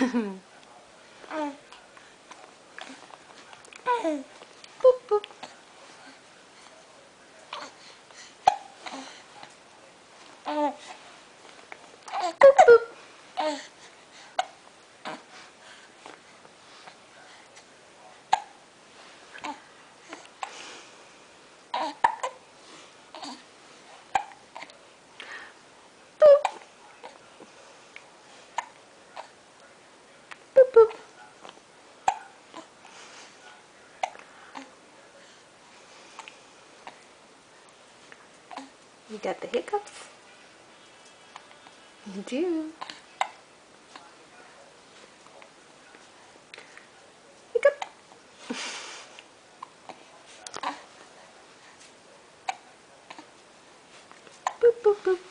Boop, boop. Boop, boop. Boop, boop. You got the hiccups? You do. Hiccup. Boop, boop, boop.